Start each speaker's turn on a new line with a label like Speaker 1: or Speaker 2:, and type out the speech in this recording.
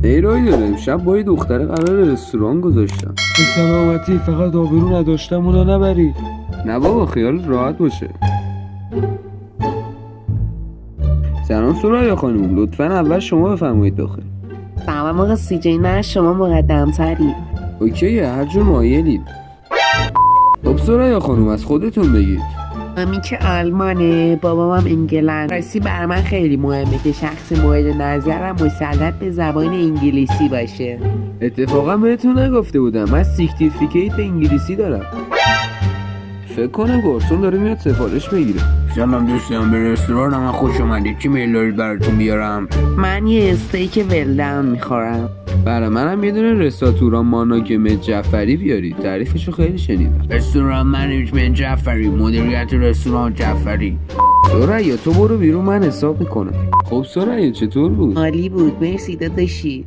Speaker 1: ای رای داره امشب با یه دختره قرار رستوران گذاشتم.
Speaker 2: به سلامتی، فقط آبرو نداشتم اونا نبری.
Speaker 1: نه بابا خیال راحت باشه. سلام سریا خانم، لطفا اول شما بفرمایید داخل.
Speaker 3: سلام آقا CJ، نه شما مقدم‌تری.
Speaker 1: اوکیه، هر جور مایلید. خب سریا خانم از خودتون بگید.
Speaker 3: مامی که آلمانه، بابام هم انگلند. راستی برای من خیلی مهمه که شخص مورد نظرم مسلط به زبان انگلیسی باشه.
Speaker 1: اتفاقا بهتون نگفته بودم من سیکتیفیکیت انگلیسی دارم. فکر کنم گارسون داره میاد سفارش بگیره. سلام دوستان، به رستوران من خوش اومدید. چی میل دارید براتون بیارم؟
Speaker 3: من یه استیک ولدان میخورم.
Speaker 1: برای منم یه دونه رستاتوران ماناگم جعفری بیارید، تعریفشو خیلی شنیدم. رستوران منیجمنت جعفری، مدیریت رستوران جعفری. سریا تو برو بیرون، من حساب میکنم. خب سریا چطور بود؟
Speaker 3: عالی بود، مرسی داداشی.